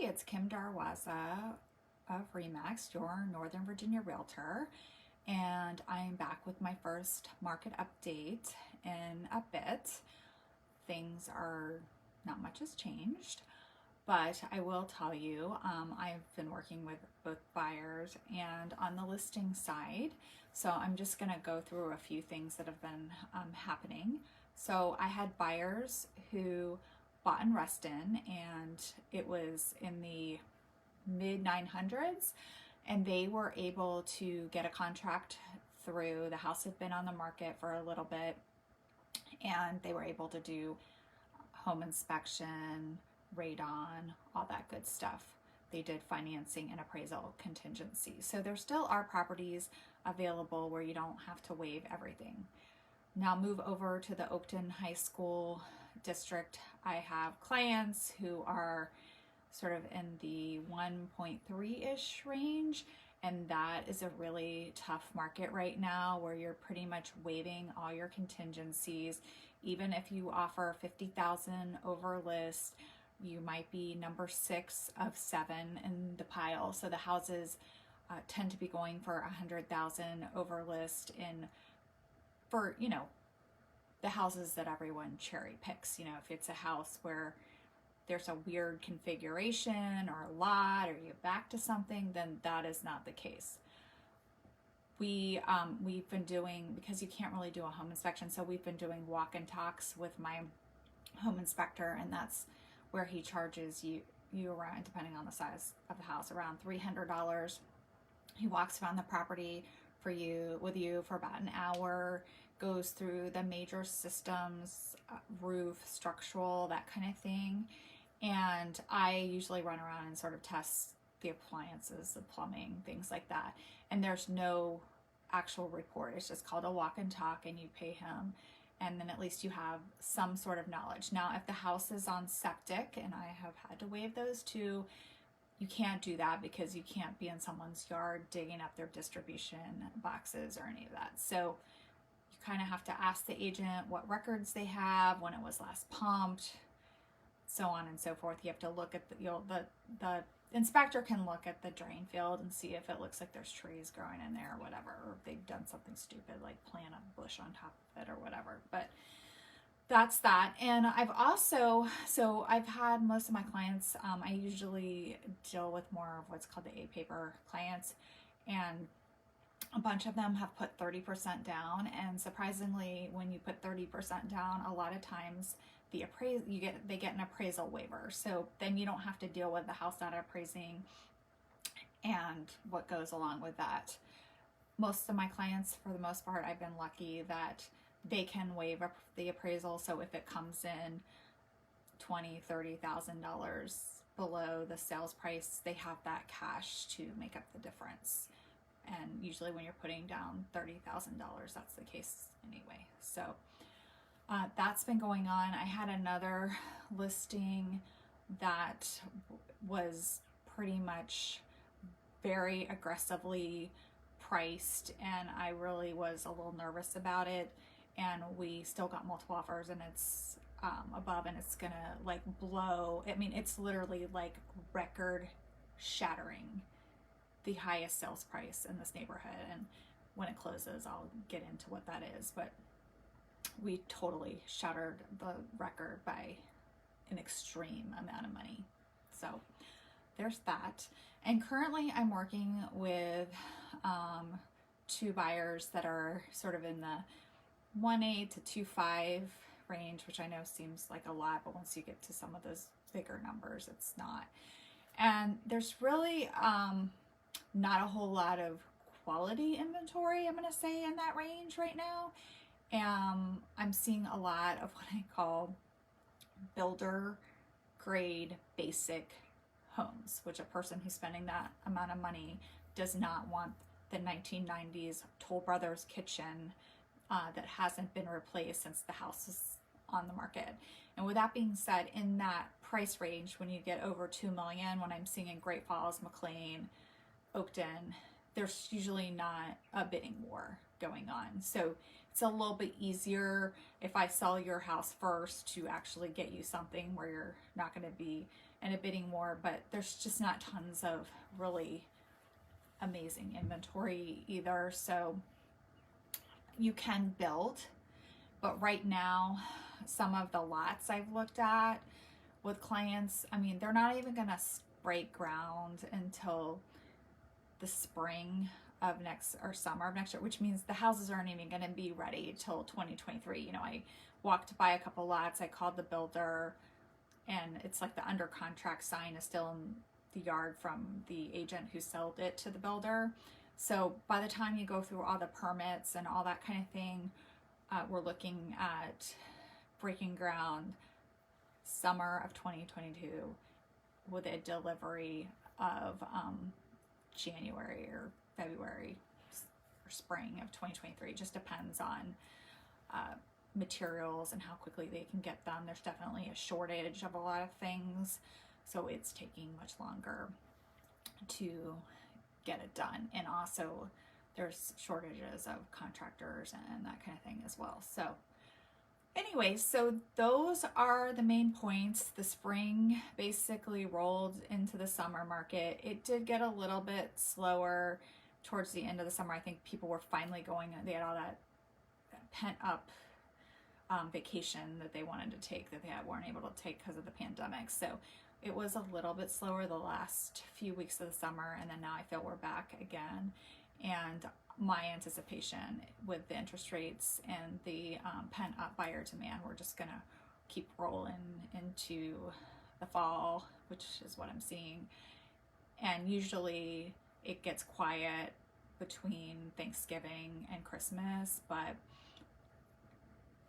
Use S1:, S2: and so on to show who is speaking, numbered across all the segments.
S1: it's Kim Darwaza of REMAX, your Northern Virginia Realtor, and I'm back with my first market update in a bit. Things are, not much has changed, but I will tell you, I've been working with both buyers and on the listing side, so I'm just going to go through a few things that have been happening. So I had buyers who bought in Reston, and it was in the mid 900s, and they were able to get a contract through. The house had been on the market for a little bit, and they were able to do home inspection, radon, all that good stuff. They did financing and appraisal contingency. So there still are properties available where you don't have to waive everything. Now move over to the Oakton High School district. I have clients who are sort of in the 1.3-ish range, and that is a really tough market right now where you're pretty much waiving all your contingencies. Even if you offer $50,000 over list, you might be number 6 of 7 in the pile. So the houses tend to be going for $100,000 over list for the houses that everyone cherry picks. If it's a house where there's a weird configuration or a lot, or you back to something, then that is not the case. We've been doing, because you can't really do a home inspection, so we've been doing walk and talks with my home inspector, and that's where he charges you around, depending on the size of the house, around $300. He walks around the property with you for about an hour, goes through the major systems, roof, structural, that kind of thing. And I usually run around and sort of test the appliances, the plumbing, things like that. And there's no actual report. It's just called a walk and talk, and you pay him. And then at least you have some sort of knowledge. Now, if the house is on septic, and I have had to waive those too, you can't do that because you can't be in someone's yard digging up their distribution boxes or any of that. So you kind of have to ask the agent what records they have, when it was last pumped, so on and so forth. You have to look at the inspector can look at the drain field and see if it looks like there's trees growing in there or whatever, or if they've done something stupid like plant a bush on top of it or whatever. But that's that. And I've also, I've had most of my clients, I usually deal with more of what's called the A-paper clients, and a bunch of them have put 30% down. And surprisingly, when you put 30% down, a lot of times they get an appraisal waiver. So then you don't have to deal with the house not appraising and what goes along with that. Most of my clients, for the most part, I've been lucky that they can waive the appraisal. So if it comes in $20,000-$30,000 below the sales price, they have that cash to make up the difference. And usually when you're putting down $30,000, that's the case anyway. So that's been going on. I had another listing that was pretty much very aggressively priced, and I really was a little nervous about it. And we still got multiple offers, and it's above, and it's gonna like blow. I mean, it's literally like record shattering the highest sales price in this neighborhood. And when it closes, I'll get into what that is, but we totally shattered the record by an extreme amount of money. So there's that. And currently I'm working with 2 buyers that are sort of in the 1.8 to 2.5 range, which I know seems like a lot, but once you get to some of those bigger numbers, it's not. And there's really not a whole lot of quality inventory, I'm going to say, in that range right now. I'm seeing a lot of what I call builder grade basic homes, which a person who's spending that amount of money does not want the 1990s Toll Brothers kitchen that hasn't been replaced since the house is on the market. And with that being said, in that price range, when you get over $2 million, when I'm seeing in Great Falls, McLean, Oakton, there's usually not a bidding war going on. So it's a little bit easier if I sell your house first to actually get you something where you're not going to be in a bidding war, but there's just not tons of really amazing inventory either. So you can build, but right now, some of the lots I've looked at with clients, I mean, they're not even going to break ground until the spring of next or summer of next year, which means the houses aren't even going to be ready till 2023. You know, I walked by a couple lots, I called the builder, and it's like the under contract sign is still in the yard from the agent who sold it to the builder. So by the time you go through all the permits and all that kind of thing, we're looking at breaking ground summer of 2022 with a delivery of January or February or spring of 2023. It just depends on materials and how quickly they can get them. There's definitely a shortage of a lot of things, so it's taking much longer to get it done. And also there's shortages of contractors and that kind of thing as well. So anyway, so those are the main points. The spring basically rolled into the summer market. It did get a little bit slower towards the end of the summer. I think people were finally going, they had all that pent up vacation that they wanted to take that they weren't able to take because of the pandemic. So it was a little bit slower the last few weeks of the summer, and then now I feel we're back again. And my anticipation with the interest rates and the pent up buyer demand, we're just gonna keep rolling into the fall, which is what I'm seeing. And usually it gets quiet between Thanksgiving and Christmas, but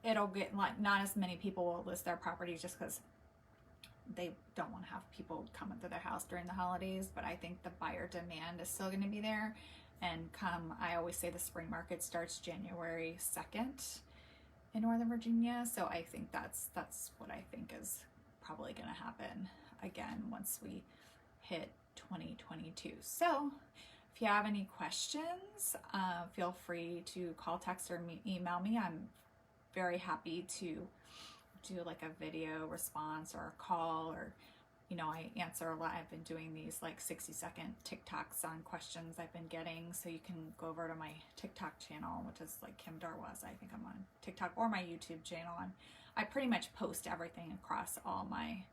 S1: it'll get like not as many people will list their properties just because they don't want to have people come into their house during the holidays. But I think the buyer demand is still going to be there. And I always say the spring market starts January 2nd in Northern Virginia. So I think that's what I think is probably going to happen again once we hit 2022. So if you have any questions, feel free to call, text, or email me. I'm very happy to do like a video response or a call, or I answer a lot. I've been doing these like 60-second TikToks on questions I've been getting, so you can go over to my TikTok channel, which is like Kim Darwaza. I think I'm on TikTok, or my YouTube channel, and I pretty much post everything across all my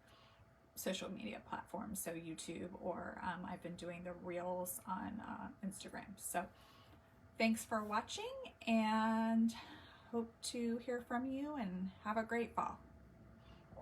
S1: social media platforms, so YouTube, or I've been doing the reels on Instagram. So thanks for watching, and hope to hear from you, and have a great fall.